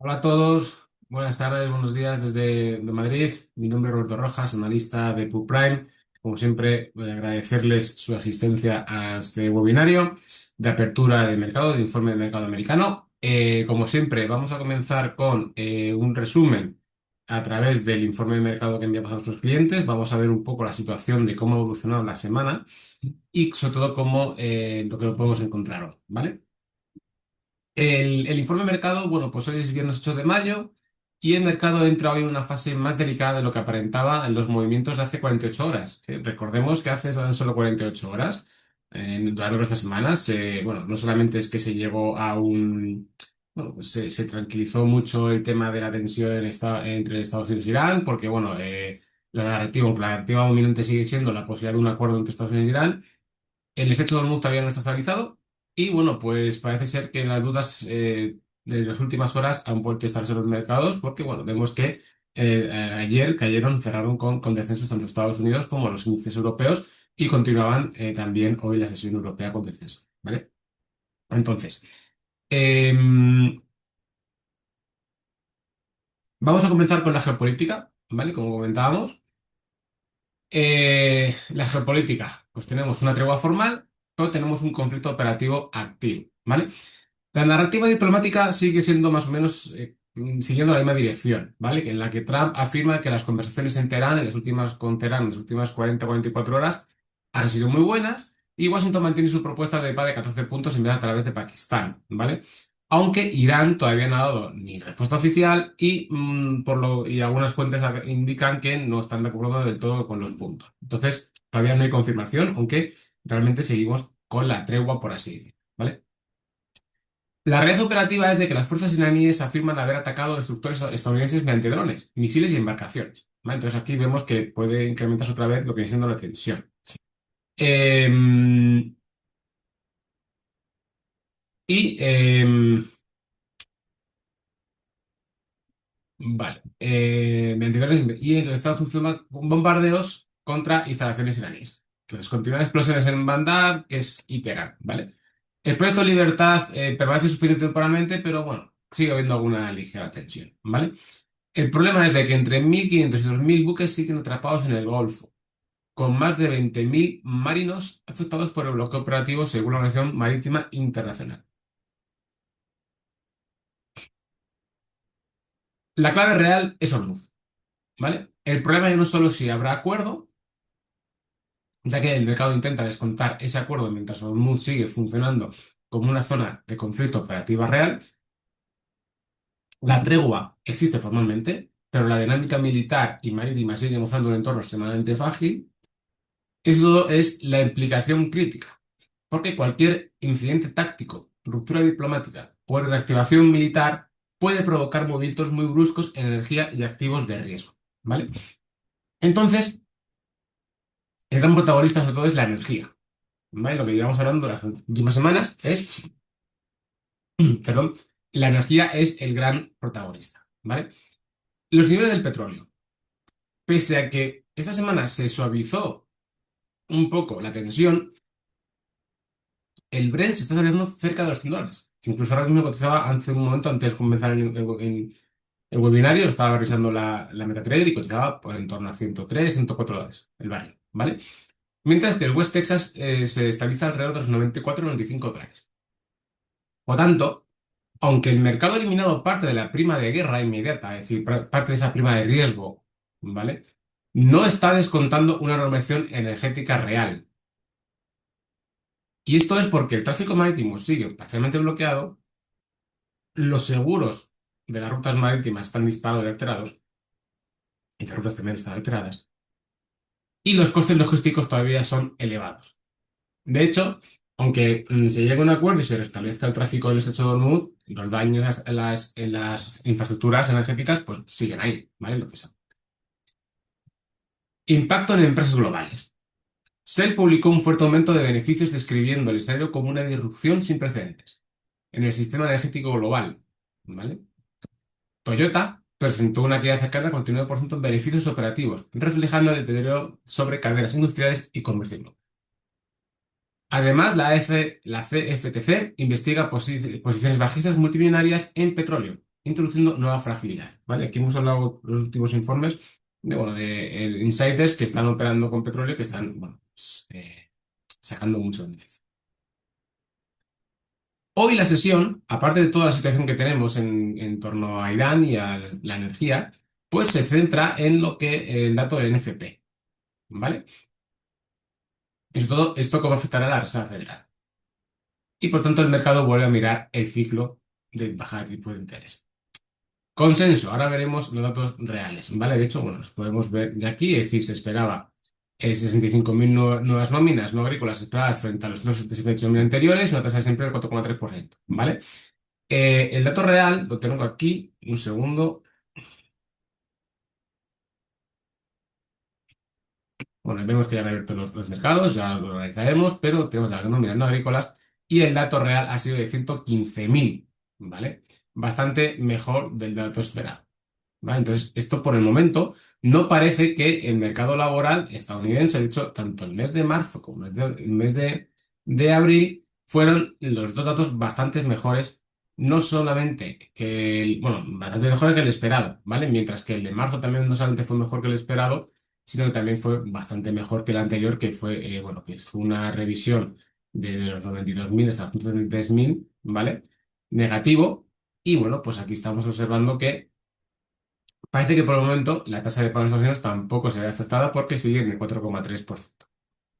Hola a todos, buenas tardes, buenos días desde Madrid. Mi nombre es Roberto Rojas, analista de PubPrime. Como siempre, voy a agradecerles su asistencia a este webinario de apertura de mercado, de informe de mercado americano. Como siempre, vamos a comenzar con un resumen a través del informe de mercado que enviamos a nuestros clientes. Vamos a ver un poco la situación de cómo ha evolucionado la semana y sobre todo cómo lo que podemos encontrar hoy, ¿vale? El informe de mercado, bueno, pues hoy es viernes 8 de mayo y el mercado entra hoy en una fase más delicada de lo que aparentaba en los movimientos de hace 48 horas. Recordemos que hace tan solo 48 horas, durante estas semanas, bueno, no solamente es que se llegó a un... Bueno, pues se tranquilizó mucho el tema de la tensión entre Estados Unidos e Irán, porque, bueno, la narrativa dominante sigue siendo la posibilidad de un acuerdo entre Estados Unidos e Irán. El estrecho de Hormuz todavía no está estabilizado y bueno, pues parece ser que las dudas de las últimas horas han vuelto a estarse en los mercados porque bueno, vemos que ayer cerraron con descensos tanto Estados Unidos como los índices europeos y continuaban también hoy la sesión europea con descenso, ¿vale? Entonces, em, vamos a comenzar con la geopolítica, ¿vale? Como comentábamos. La geopolítica, pues tenemos una tregua formal, pero tenemos un conflicto operativo activo, ¿vale? La narrativa diplomática sigue siendo más o menos siguiendo la misma dirección, ¿vale? En la que Trump afirma que las conversaciones en Teherán, con Teherán, en las últimas 40-44 horas, han sido muy buenas, y Washington mantiene su propuesta de paz de 14 puntos enviada a través de Pakistán, ¿vale? Aunque Irán todavía no ha dado ni respuesta oficial y algunas fuentes indican que no están de acuerdo del todo con los puntos. Entonces, todavía no hay confirmación, aunque realmente seguimos con la tregua, por así decirlo, ¿vale? La red operativa es de que las fuerzas iraníes afirman haber atacado destructores estadounidenses mediante drones, misiles y embarcaciones, ¿vale? Entonces aquí vemos que puede incrementarse otra vez lo que viene siendo la tensión. Em, y vale, mediante drones y en Estados Unidos bombardeos contra instalaciones iraníes. Entonces continúan explosiones en Bandar, que es y Teherán, ¿vale? El proyecto Libertad permanece suspendido temporalmente, pero bueno, sigue habiendo alguna ligera tensión, ¿vale? El problema es de que entre 1.500 y 2.000 buques siguen atrapados en el Golfo, con más de 20.000 marinos afectados por el bloqueo operativo según la Organización Marítima Internacional. La clave real es Hormuz, ¿vale? El problema ya no es solo si habrá acuerdo, ya que el mercado intenta descontar ese acuerdo mientras Hormuz sigue funcionando como una zona de conflicto operativa real. La tregua existe formalmente, pero la dinámica militar y marítima sigue mostrando un entorno extremadamente frágil. Eso es la implicación crítica. Porque cualquier incidente táctico, ruptura diplomática o reactivación militar puede provocar movimientos muy bruscos en energía y activos de riesgo, ¿vale? Entonces, el gran protagonista sobre todo es la energía, ¿vale? Lo que llevamos hablando las últimas semanas es, perdón, la energía es el gran protagonista, ¿vale? Los niveles del petróleo. Pese a que esta semana se suavizó un poco la tensión, el Brent se está estabilizando cerca de los $100. Incluso ahora mismo cotizaba hace un momento antes de comenzar el webinario, estaba revisando la MetaTrader y cotizaba por en torno a $103-$104 el barril, ¿vale? Mientras que el West Texas se estabiliza alrededor de los 94-95 dólares. Por tanto, aunque el mercado ha eliminado parte de la prima de guerra inmediata, es decir, parte de esa prima de riesgo, ¿vale? No está descontando una normalización energética real. Y esto es porque el tráfico marítimo sigue parcialmente bloqueado, los seguros de las rutas marítimas están disparados y alterados, y las rutas también están alteradas, y los costes logísticos todavía son elevados. De hecho, aunque se llegue a un acuerdo y se restablezca el tráfico del estrecho de Hormuz, los daños en las infraestructuras energéticas pues siguen ahí, ¿vale? Lo que sea. Impacto en empresas globales. Shell publicó un fuerte aumento de beneficios describiendo el escenario como una disrupción sin precedentes en el sistema energético global, ¿vale? Toyota presentó una caída cercana al 49% en beneficios operativos, reflejando el deterioro sobre cadenas industriales y comercio. Además, la CFTC investiga posiciones bajistas multimillonarias en petróleo, introduciendo nueva fragilidad, ¿vale? Aquí hemos hablado en los últimos informes de, bueno, de insiders que están operando con petróleo que están, bueno, pues, sacando mucho beneficio. Hoy la sesión, aparte de toda la situación que tenemos en torno a Irán y a la energía, pues se centra en lo que el dato del NFP, ¿vale? Y sobre todo, esto cómo afectará a la Reserva Federal. Y por tanto, el mercado vuelve a mirar el ciclo de bajada de tipos de interés. Consenso, ahora veremos los datos reales, ¿vale? De hecho, bueno, los podemos ver de aquí, es decir, se esperaba 65.000 nuevas nóminas no agrícolas esperadas frente a los 178.000 anteriores, una tasa de desempleo del 4,3%, ¿vale? El dato real lo tengo aquí, un segundo. Bueno, vemos que ya han abierto los mercados, ya lo analizaremos, pero tenemos las nóminas no agrícolas y el dato real ha sido de 115.000, ¿vale? Bastante mejor del dato esperado. ¿Vale? Entonces, esto por el momento no parece que el mercado laboral estadounidense, de hecho, tanto el mes de marzo como el mes de abril, fueron los dos datos bastante mejores, no solamente que bueno, bastante mejores que el esperado, ¿vale? Mientras que el de marzo también no solamente fue mejor que el esperado, sino que también fue bastante mejor que el anterior, que fue, bueno, que fue una revisión de los 92.000 hasta los 133.000, ¿vale? Negativo. Y bueno, pues aquí estamos observando que parece que por el momento la tasa de paro en Estados Unidos tampoco se ve afectada porque sigue en el 4,3%,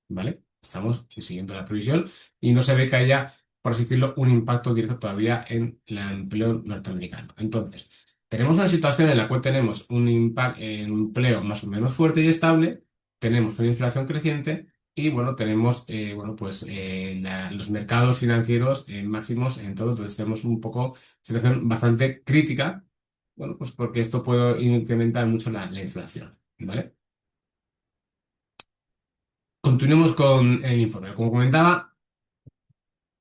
¿vale? Estamos siguiendo la previsión y no se ve que haya, por así decirlo, un impacto directo todavía en el empleo norteamericano. Entonces, tenemos una situación en la cual tenemos un impacto en un empleo más o menos fuerte y estable, tenemos una inflación creciente y, bueno, tenemos, bueno, pues los mercados financieros máximos en todo. Entonces, tenemos un poco situación bastante crítica, bueno, pues porque esto puede incrementar mucho la inflación, ¿vale? Continuemos con el informe. Como comentaba,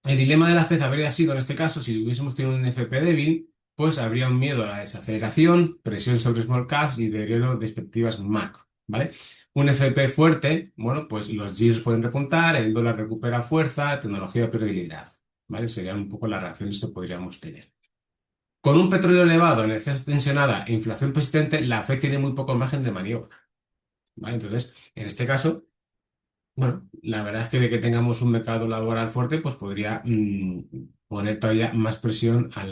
el dilema de la FED habría sido, en este caso, si hubiésemos tenido un FP débil, pues habría un miedo a la desaceleración, presión sobre small caps y deterioro de perspectivas macro, ¿vale? Un FP fuerte, bueno, pues los yields pueden repuntar, el dólar recupera fuerza, tecnología pierde habilidad, ¿vale? Serían un poco las reacciones que podríamos tener. Con un petróleo elevado, energía tensionada e inflación persistente, la FED tiene muy poco margen de maniobra, ¿vale? Entonces, en este caso, bueno, la verdad es que de que tengamos un mercado laboral fuerte, pues podría poner todavía más presión a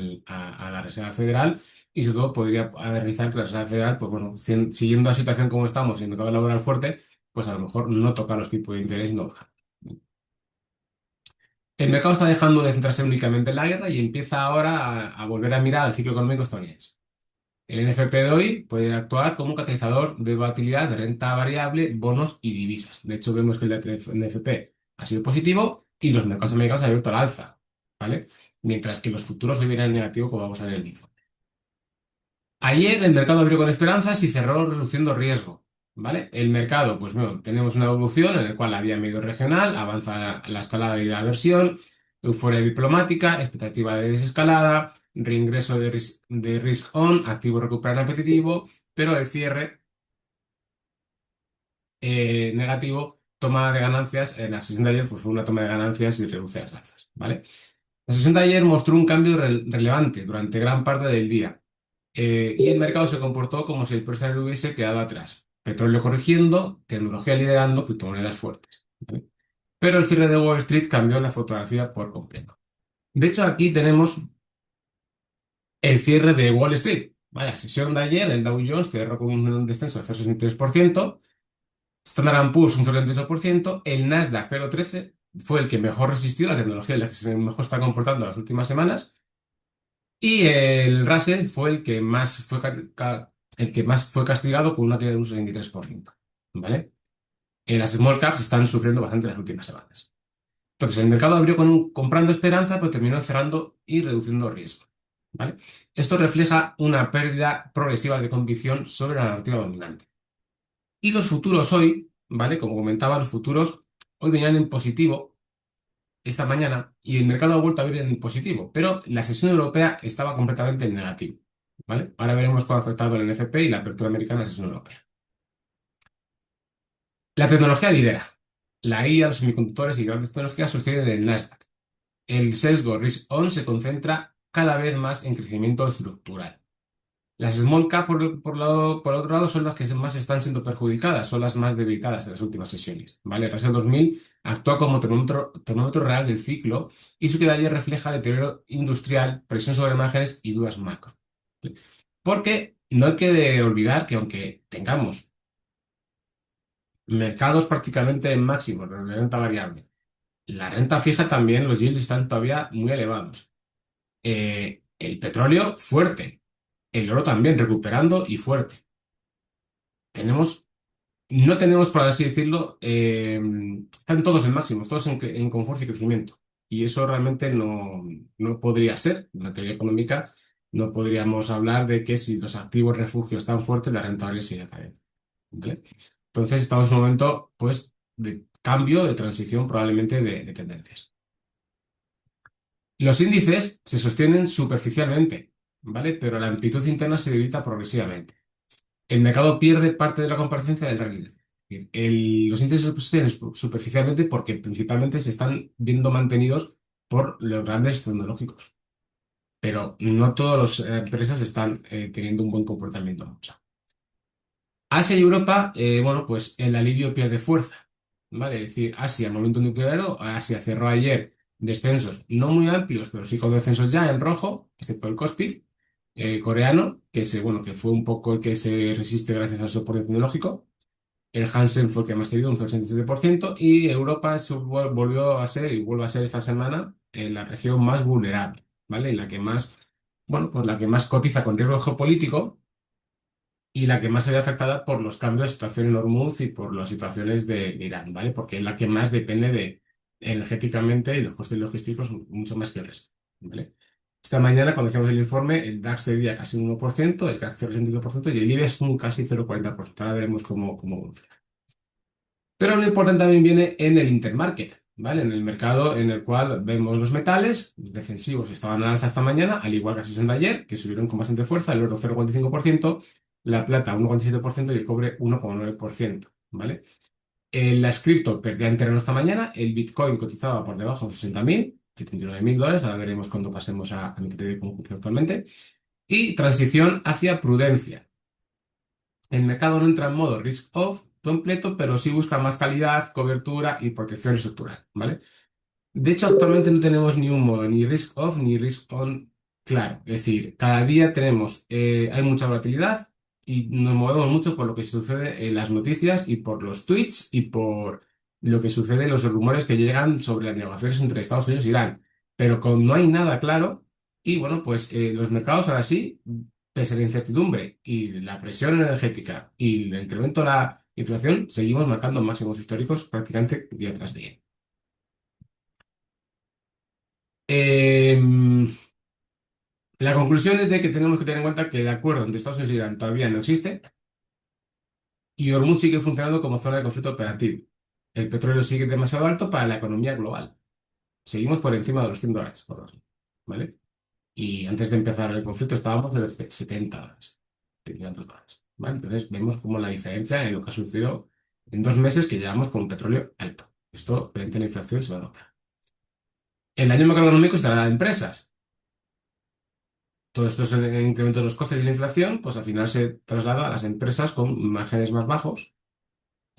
la Reserva Federal y sobre todo podría realizar que la Reserva Federal, pues bueno, siguiendo la situación como estamos y el mercado laboral fuerte, pues a lo mejor no toca los tipos de interés y no baja. El mercado está dejando de centrarse únicamente en la guerra y empieza ahora a volver a mirar al ciclo económico estadounidense. El NFP de hoy puede actuar como un catalizador de volatilidad de renta variable, bonos y divisas. De hecho, vemos que el NFP ha sido positivo y los mercados americanos han abierto al alza, ¿vale? Mientras que los futuros hoy vienen en negativo, como vamos a ver en el informe. Ayer el mercado abrió con esperanzas y cerró reduciendo riesgo, ¿vale? El mercado, pues bueno, tenemos una evolución en la cual había medio regional, avanza la escalada y la versión, euforia diplomática, expectativa de desescalada, reingreso de risk on, activo recuperar apetitivo, pero el cierre negativo, toma de ganancias, en la sesión de ayer pues fue una toma de ganancias y reduce las alzas, ¿vale? La sesión de ayer mostró un cambio relevante durante gran parte del día. Y el mercado se comportó como si el precio le hubiese quedado atrás. Petróleo corrigiendo, tecnología liderando, criptomonedas fuertes, ¿vale? Pero el cierre de Wall Street cambió la fotografía por completo. De hecho, aquí tenemos el cierre de Wall Street. Vaya, sesión de ayer, el Dow Jones cerró con un descenso de 0,63%, Standard Poor's un 0,28%, el Nasdaq 0,13%, fue el que mejor resistió, la tecnología la que se mejor está comportando las últimas semanas, y el Russell fue el que más fue castigado con una caída de un 63%, ¿vale? Las small caps están sufriendo bastante en las últimas semanas. Entonces, el mercado abrió comprando esperanza, pero terminó cerrando y reduciendo riesgo, ¿vale? Esto refleja una pérdida progresiva de convicción sobre la narrativa dominante. Y los futuros hoy, ¿vale? Como comentaba, los futuros hoy venían en positivo esta mañana y el mercado ha vuelto a abrir en positivo, pero la sesión europea estaba completamente en negativo, ¿vale? Ahora veremos cuál ha afectado el NFP y la apertura americana a la sesión europea. La tecnología lidera. La IA, los semiconductores y grandes tecnologías sostienen el Nasdaq. El sesgo risk-on se concentra cada vez más en crecimiento estructural. Las small cap, por otro lado, son las que más están siendo perjudicadas, son las más debilitadas en las últimas sesiones, ¿vale? El Russell 2000 actúa como termómetro real del ciclo y su queda refleja deterioro industrial, presión sobre márgenes y dudas macro. ¿Vale? Porque no hay que olvidar que aunque tengamos mercados prácticamente en máximo de renta variable, la renta fija también, los yields están todavía muy elevados. El petróleo fuerte, el oro también recuperando y fuerte. Tenemos, no tenemos, por así decirlo, están todos en máximos, todos con fuerza y crecimiento. Y eso realmente no podría ser. En la teoría económica no podríamos hablar de que si los activos refugios están fuertes, la rentabilidad sería también. ¿Vale? Entonces estamos en un momento, pues, de cambio, de transición, probablemente de tendencias. Los índices se sostienen superficialmente, ¿vale? Pero la amplitud interna se debilita progresivamente. El mercado pierde parte de la comparecencia del rally. Es decir, los índices se sostienen superficialmente porque principalmente se están viendo mantenidos por los grandes tecnológicos. Pero no todas las empresas están teniendo un buen comportamiento en bolsa. Asia y Europa, bueno, pues el alivio pierde fuerza, ¿vale? Es decir, Asia, momento nuclear, Asia cerró ayer descensos no muy amplios, pero sí con descensos ya en rojo, excepto el Kospi coreano, bueno, que fue un poco el que se resiste gracias al soporte tecnológico. El Hansen fue el que más dio, un 67%, y Europa volvió a ser, y vuelve a ser esta semana, la región más vulnerable, ¿vale? La que más, bueno, pues la que más cotiza con riesgo geopolítico y la que más se ve afectada por los cambios de situación en Hormuz y por las situaciones de Irán, ¿vale? Porque es la que más depende de energéticamente y los costes logísticos mucho más que el resto, ¿vale? Esta mañana, cuando hicimos el informe, el DAX cedía casi un 1%, el CAC 0,62% y el IBEX un casi 0,40%. Ahora veremos cómo evoluciona. Pero lo importante también viene en el intermarket, ¿vale? En el mercado en el cual vemos los metales los defensivos estaban al alza esta mañana, al igual que la sesión de ayer, que subieron con bastante fuerza, el oro 0,45%, la plata 1,7% y el cobre 1,9%, ¿vale? Las cripto perdían terreno esta mañana, el Bitcoin cotizaba por debajo de 60.000, $79.000, ahora veremos cuando pasemos a mi criterio como cotiza actualmente, y transición hacia prudencia. El mercado no entra en modo risk off completo, pero sí busca más calidad, cobertura y protección estructural, ¿vale? De hecho, actualmente no tenemos ni un modo, ni risk off ni risk on claro. Es decir, cada día hay mucha volatilidad y nos movemos mucho por lo que sucede en las noticias y por los tweets y por lo que sucede en los rumores que llegan sobre las negociaciones entre Estados Unidos e Irán. Pero como no hay nada claro, y bueno, pues los mercados ahora sí, pese a la incertidumbre y la presión energética y el incremento de la inflación, seguimos marcando máximos históricos prácticamente día tras día. Em, la conclusión es de que tenemos que tener en cuenta que el acuerdo entre Estados Unidos y Irán todavía no existe y Hormuz sigue funcionando como zona de conflicto operativo. El petróleo sigue demasiado alto para la economía global. Seguimos por encima de los $100 por barril, ¿vale? Y antes de empezar el conflicto estábamos en los $70, $70, ¿vale? Entonces vemos como la diferencia en lo que ha sucedido en 2 meses que llevamos con un petróleo alto. Esto, frente a la inflación, se va a notar. El daño macroeconómico estará en empresas. Todo esto es el incremento de los costes y la inflación, pues al final se traslada a las empresas con márgenes más bajos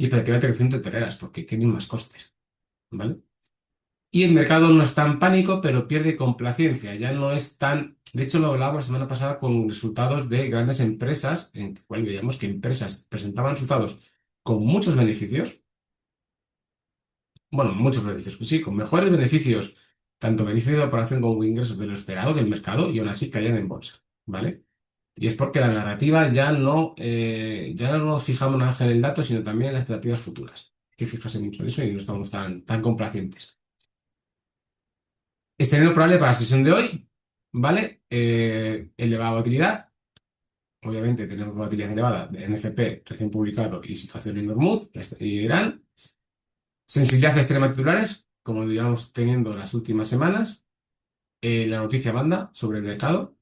y prácticamente creciendo tetereras porque tienen más costes, ¿vale? Y el mercado no está en pánico, pero pierde complacencia. Ya no es tan... De hecho, lo hablábamos la semana pasada con resultados de grandes empresas, en el cual veíamos que empresas presentaban resultados con muchos beneficios, bueno, muchos beneficios, pues sí, con mejores beneficios, tanto beneficio de operación como ingresos de lo esperado del mercado, y aún así caían en bolsa, ¿vale? Y es porque la narrativa ya no nos fijamos nada en el dato, sino también en las expectativas futuras. Hay que fijarse mucho en eso y no estamos tan complacientes. Escenario probable para la sesión de hoy, ¿vale? Elevada volatilidad. Obviamente tenemos volatilidad elevada de NFP recién publicado y situación en Hormuz y Irán. Sensibilidad extrema titulares, como digamos teniendo las últimas semanas. La noticia manda sobre el mercado.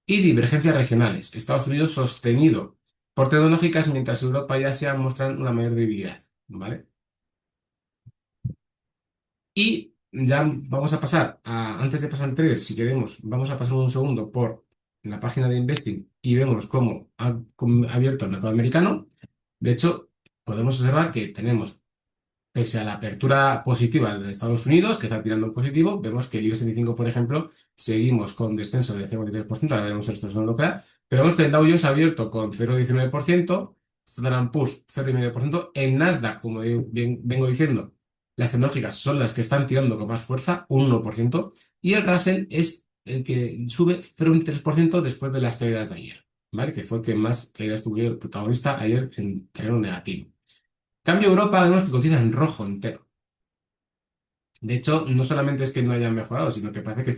Y divergencias regionales. Estados Unidos sostenido por tecnológicas, mientras Europa y Asia muestran una mayor debilidad, ¿vale? Y ya vamos a pasar antes de pasar al trader, si queremos, vamos a pasar un segundo por la página de Investing y vemos cómo ha abierto el mercado americano. De hecho, podemos observar que tenemos, pese a la apertura positiva de Estados Unidos, que está tirando en positivo, vemos que el IBEX 35, por ejemplo, seguimos con descenso del 0,23%, ahora veremos esto en la Unión Europea, pero vemos que el Dow Jones ha abierto con 0,19%, Standard Poor's 0,5%, el Nasdaq, como vengo diciendo, las tecnológicas son las que están tirando con más fuerza, un 1%, y el Russell es el que sube 0,23% después de las caídas de ayer, ¿vale? Que fue el que más caídas tuvo el protagonista ayer en terreno negativo. Cambio Europa, vemos que cotiza en rojo entero. De hecho, no solamente es que no hayan mejorado, sino que parece que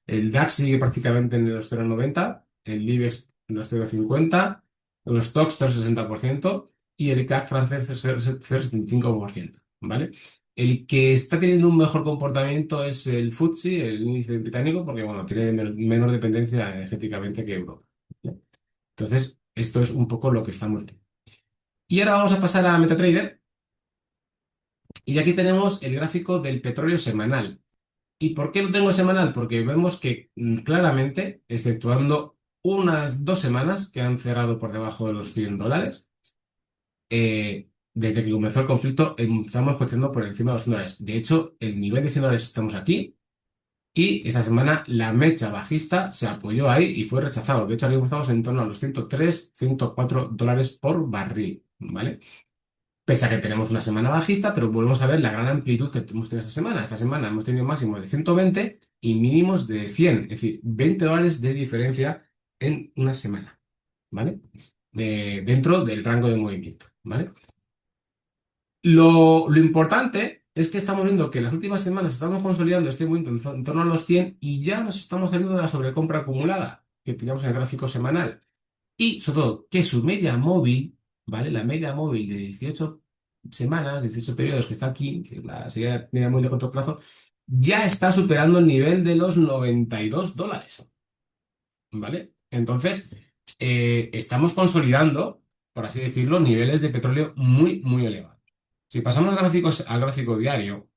el DAX sigue prácticamente en los 0,90, el IBEX en los 0,50, los TOXX 0,60% y el CAC francés 0,75%, ¿vale? El que está teniendo un mejor comportamiento es el FTSE, el índice británico, porque bueno, tiene menor dependencia energéticamente que Europa, ¿vale? Entonces, esto es un poco lo que estamos viendo. Y ahora vamos a pasar a MetaTrader. Y aquí tenemos el gráfico del petróleo semanal. ¿Y por qué lo tengo semanal? Porque vemos que claramente, exceptuando unas 2 semanas que han cerrado por debajo de los $100, desde que comenzó el conflicto estamos cotizando por encima de los $100. De hecho, el nivel de $100 estamos aquí y esta semana la mecha bajista se apoyó ahí y fue rechazado. De hecho, ahora mismo estamos en torno a los 103, $104 por barril, ¿vale? Pese a que tenemos una semana bajista, pero volvemos a ver la gran amplitud que hemos tenido esta semana. Esta semana hemos tenido máximos de 120 y mínimos de 100, es decir, $20 de diferencia en una semana, ¿vale? Dentro del rango de movimiento, ¿vale? Lo importante es que estamos viendo que en las últimas semanas estamos consolidando este movimiento en torno a los 100 y ya nos estamos saliendo de la sobrecompra acumulada que teníamos en el gráfico semanal. Y sobre todo, que su media móvil, ¿vale? La media móvil de 18 semanas, 18 periodos que está aquí, que sería la media móvil de corto plazo, ya está superando el nivel de los $92, ¿vale? Entonces, estamos consolidando, por así decirlo, niveles de petróleo muy, muy elevados. Si pasamos al gráfico diario,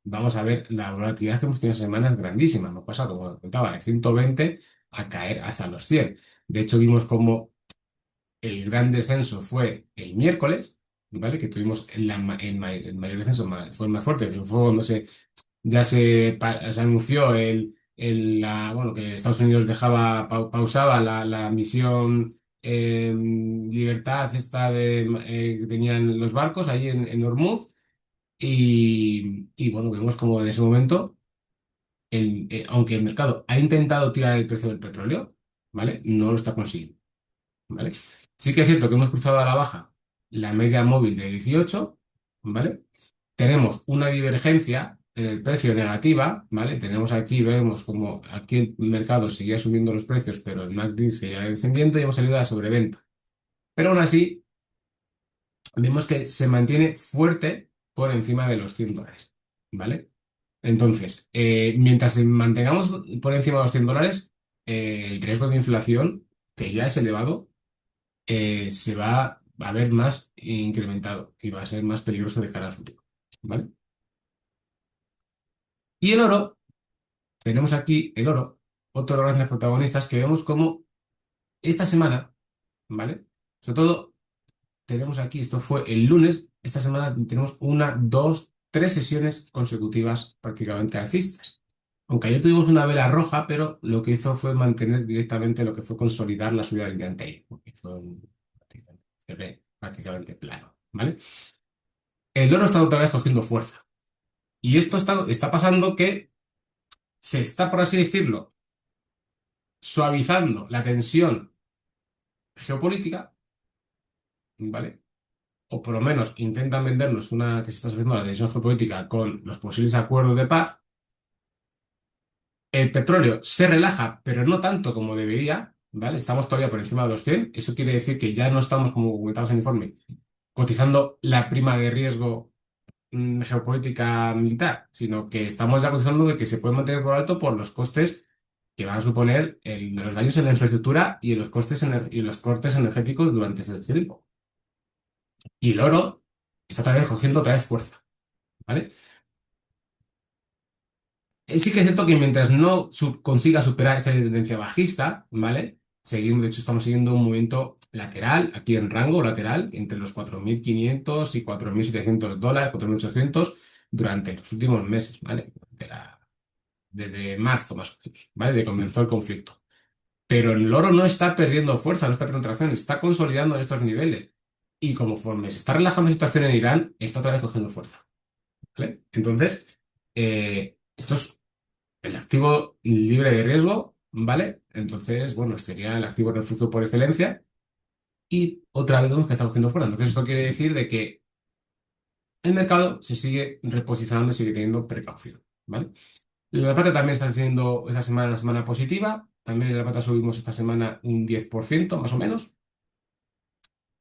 vamos a ver la volatilidad que hemos tenido esta semana es grandísima. Hemos pasado, como contaba, de 120 a caer hasta los 100. De hecho, vimos como el gran descenso fue el miércoles, ¿vale? Que tuvimos el mayor descenso, fue el más fuerte, fue cuando se anunció bueno, que Estados Unidos pausaba la misión Libertad esta que tenían los barcos ahí en Hormuz y bueno, vemos como de ese momento, aunque el mercado ha intentado tirar el precio del petróleo, ¿vale? No lo está consiguiendo. ¿Vale? Sí que es cierto que hemos cruzado a la baja la media móvil de 18, ¿vale? Tenemos una divergencia en el precio negativa, ¿vale? Tenemos aquí, vemos como aquí el mercado seguía subiendo los precios, pero el MACD seguía descendiendo y hemos salido a la sobreventa. Pero aún así, vemos que se mantiene fuerte por encima de los $100, ¿vale? Entonces, mientras mantengamos por encima de los $100, el riesgo de inflación, que ya es elevado, se va a ver más incrementado y va a ser más peligroso de cara al futuro, ¿vale? Y el oro, tenemos aquí el oro, otro de los grandes protagonistas que vemos como esta semana, ¿vale? Sobre todo, tenemos aquí, esto fue el lunes, esta semana tenemos una, dos, tres sesiones consecutivas prácticamente alcistas. Aunque ayer tuvimos una vela roja, pero lo que hizo fue mantener directamente lo que fue consolidar la subida del día anterior, porque fue prácticamente plano, ¿vale? El oro está otra vez cogiendo fuerza. Y esto está pasando que se está, por así decirlo, suavizando la tensión geopolítica, ¿vale? O por lo menos intentan vendernos una que se está subiendo la tensión geopolítica con los posibles acuerdos de paz. El petróleo se relaja, pero no tanto como debería, ¿vale? Estamos todavía por encima de los 100. Eso quiere decir que ya no estamos, como comentamos en el informe, cotizando la prima de riesgo geopolítica militar, sino que estamos ya cotizando de que se puede mantener por alto por los costes que van a suponer los daños en la infraestructura y los costes y los cortes energéticos durante ese tiempo. Y el oro está otra vez cogiendo otra vez fuerza, ¿vale? Sí que es cierto que mientras no consiga superar esta tendencia bajista, ¿vale? Seguimos, de hecho, estamos siguiendo un movimiento lateral, aquí en rango lateral, entre los 4.500 y $4.700, 4.800 durante los últimos meses, ¿vale? Desde marzo más o menos, ¿vale? De que comenzó el conflicto. Pero el oro no está perdiendo fuerza, no está perdiendo tracción, está consolidando estos niveles. Y conforme se está relajando la situación en Irán, está otra vez cogiendo fuerza, ¿vale? Entonces, esto es el activo libre de riesgo, ¿vale? Entonces, bueno, sería el activo refugio por excelencia. Y otra vez vemos que está cogiendo fuerza. Entonces, esto quiere decir de que el mercado se sigue reposicionando y sigue teniendo precaución, ¿vale? La plata también está siendo esta semana una semana positiva. También en la plata subimos esta semana un 10% más o menos.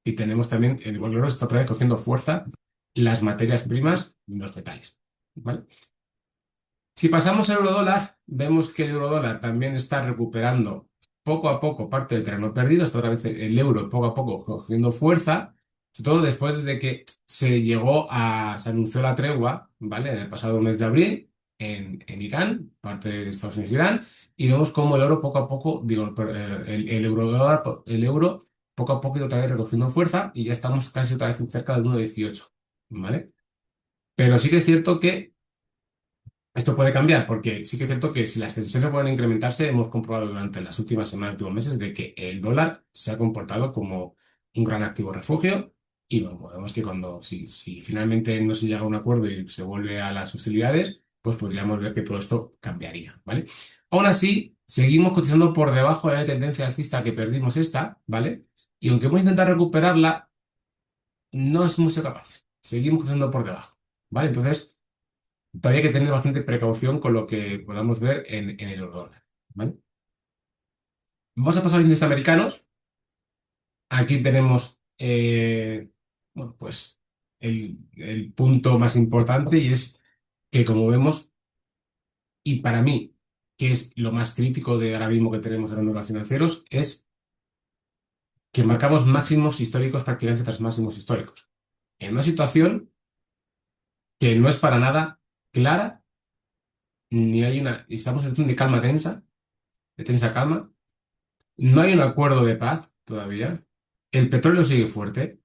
Y tenemos también, el igual que el oro está otra vez cogiendo fuerza las materias primas y los metales, ¿vale? Si pasamos al eurodólar, vemos que el eurodólar también está recuperando poco a poco parte del terreno perdido. Está otra vez el euro poco a poco cogiendo fuerza, sobre todo después de que se anunció la tregua, ¿vale? En el pasado mes de abril en Irán, parte de Estados Unidos y Irán, y vemos cómo el oro poco a poco, digo, el eurodólar, el euro poco a poco y otra vez recogiendo fuerza y ya estamos casi otra vez cerca del 1,18, ¿vale? Pero sí que es cierto que esto puede cambiar porque sí que es cierto que si las tensiones pueden incrementarse, hemos comprobado durante las últimas semanas, últimos meses, de que el dólar se ha comportado como un gran activo refugio y bueno, vemos que si finalmente no se llega a un acuerdo y se vuelve a las hostilidades, pues podríamos ver que todo esto cambiaría, ¿vale? Aún así, seguimos cotizando por debajo de la tendencia alcista que perdimos esta, ¿vale? Y aunque hemos intentado recuperarla, no es mucho capaz. Seguimos cotizando por debajo, ¿vale? Entonces, todavía hay que tener bastante precaución con lo que podamos ver en el eurodólar, ¿vale? Vamos a pasar a los índices americanos. Aquí tenemos, bueno, pues el punto más importante y es que como vemos, y para mí, que es lo más crítico de ahora mismo que tenemos en los mercados financieros, es que marcamos máximos históricos prácticamente tras máximos históricos. En una situación que no es para nada clara, ni hay una, estamos en situación de calma tensa, de tensa calma. No hay un acuerdo de paz todavía. El petróleo sigue fuerte,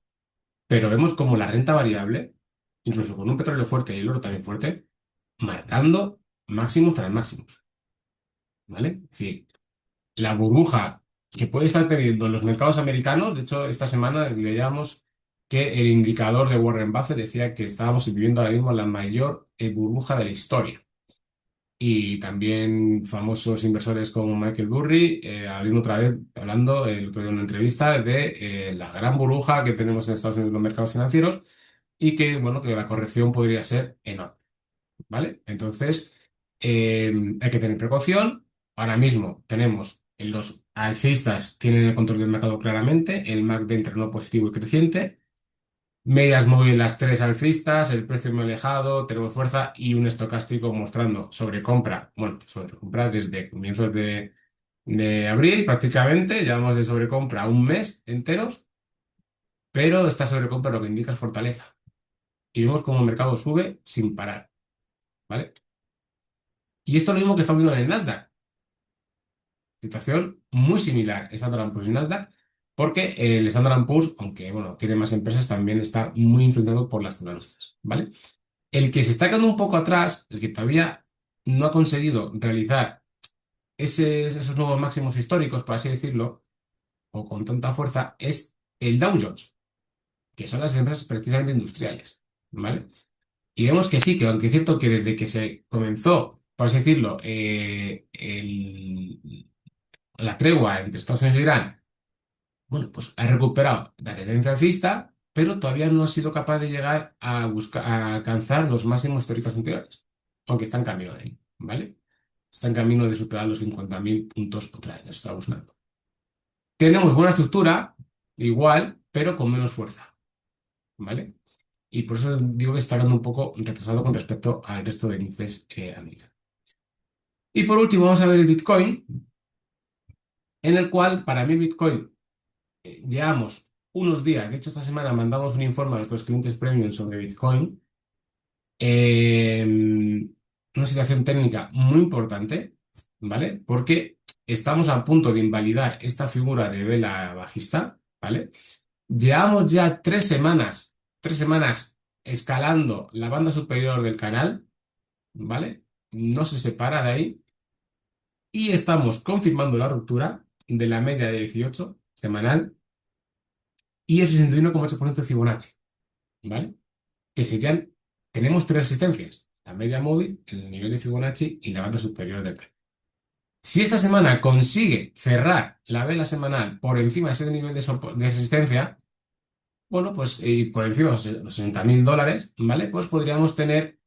pero vemos como la renta variable, incluso con un petróleo fuerte y el oro también fuerte, marcando máximos tras máximos, ¿vale? Es decir, la burbuja que puede estar teniendo los mercados americanos, de hecho, esta semana veíamos que el indicador de Warren Buffett decía que estábamos viviendo ahora mismo la mayor burbuja de la historia. Y también famosos inversores como Michael Burry, abriendo otra vez, hablando el otro día en una entrevista de la gran burbuja que tenemos en Estados Unidos en los mercados financieros y que, bueno, que la corrección podría ser enorme, ¿vale? Entonces, hay que tener precaución. Ahora mismo tenemos los alcistas tienen el control del mercado claramente, el MACD entre no positivo y creciente. Medias móviles las tres alcistas, el precio muy alejado, tenemos fuerza y un estocástico mostrando sobrecompra, bueno, sobrecompra desde comienzos de abril prácticamente, llevamos de sobrecompra un mes enteros, pero esta sobrecompra lo que indica es fortaleza. Y vemos cómo el mercado sube sin parar, ¿vale? Y esto es lo mismo que estamos viendo en el Nasdaq. Situación muy similar, Standard Poor's y Nasdaq, porque el Standard Poor's, aunque bueno, tiene más empresas, también está muy influenciado por las tecnologías, ¿vale? El que se está quedando un poco atrás, el que todavía no ha conseguido realizar esos nuevos máximos históricos, por así decirlo, o con tanta fuerza, es el Dow Jones, que son las empresas precisamente industriales, ¿vale? Y vemos que sí, que aunque es cierto que desde que se comenzó, por así decirlo, la tregua entre Estados Unidos e Irán, bueno, pues ha recuperado la tendencia alcista, pero todavía no ha sido capaz de llegar a alcanzar los máximos históricos anteriores, aunque está en camino de ahí, ¿vale? Está en camino de superar los 50.000 puntos otra vez, está buscando. Tenemos buena estructura, igual, pero con menos fuerza, ¿vale? Y por eso digo que está quedando un poco retrasado con respecto al resto de índices americanos. Y por último, vamos a ver el Bitcoin, en el cual para mí Bitcoin llevamos unos días, de hecho esta semana mandamos un informe a nuestros clientes premium sobre Bitcoin. una situación técnica muy importante, ¿vale? Porque estamos a punto de invalidar esta figura de vela bajista, ¿vale? Llevamos ya 3 semanas escalando la banda superior del canal, ¿vale? No se separa de ahí y estamos confirmando la ruptura de la media de 18 semanal y el 61,8% de Fibonacci, ¿vale? Que serían, tenemos tres resistencias, la media móvil, el nivel de Fibonacci y la banda superior del canal. Si esta semana consigue cerrar la vela semanal por encima de ese nivel de resistencia, bueno, pues y por encima de los $60.000, ¿vale? Pues podríamos tener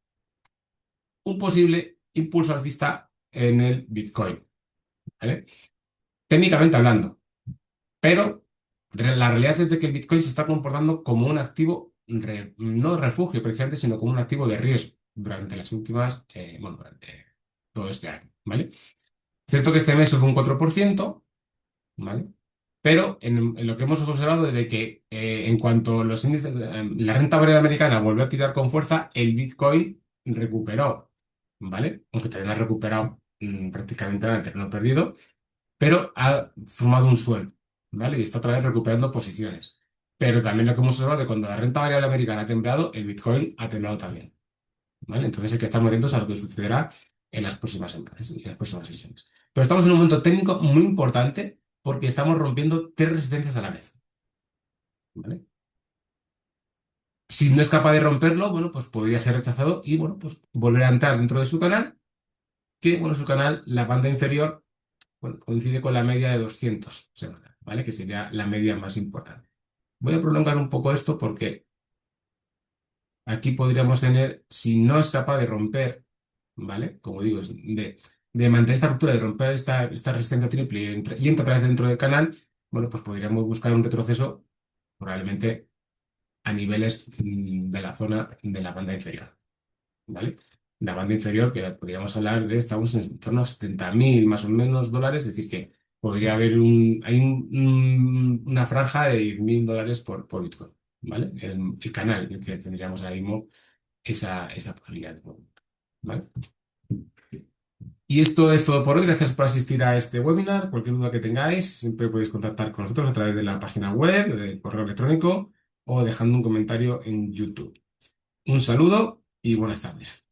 un posible impulso alcista en el Bitcoin, ¿vale? Técnicamente hablando, pero la realidad es de que el Bitcoin se está comportando como un activo, no refugio precisamente, sino como un activo de riesgo durante las últimas, bueno, durante todo este año, ¿vale? Cierto que este mes sube un 4%, ¿vale? Pero en lo que hemos observado es de que en cuanto los índices, la renta variable americana volvió a tirar con fuerza, el Bitcoin recuperó, ¿vale? Aunque también ha recuperado prácticamente nada el terreno perdido, pero ha formado un suelo, ¿vale? Y está otra vez recuperando posiciones. Pero también lo que hemos observado es que cuando la renta variable americana ha temblado, el Bitcoin ha temblado también, ¿vale? Entonces hay que estar muy atentos a lo que sucederá en las próximas semanas y en las próximas sesiones. Pero estamos en un momento técnico muy importante porque estamos rompiendo tres resistencias a la vez, ¿vale? Si no es capaz de romperlo, bueno, pues podría ser rechazado y, bueno, pues volver a entrar dentro de su canal, que, bueno, su canal, la banda inferior, bueno, coincide con la media de 200 semanal, ¿vale? Que sería la media más importante. Voy a prolongar un poco esto porque aquí podríamos tener, si no es capaz de romper, ¿vale? Como digo, de mantener esta ruptura, de romper esta resistencia triple y entra otra vez dentro del canal, bueno, pues podríamos buscar un retroceso probablemente a niveles de la zona de la banda inferior, ¿vale? La banda inferior, que podríamos hablar de, estamos en torno a 70.000 más o menos dólares, es decir, que podría haber una franja de $10.000 por Bitcoin, ¿vale? El canal en el que tendríamos ahora mismo esa posibilidad de movimiento, ¿vale? Y esto es todo por hoy. Gracias por asistir a este webinar. Cualquier duda que tengáis, siempre podéis contactar con nosotros a través de la página web, del correo electrónico o dejando un comentario en YouTube. Un saludo y buenas tardes.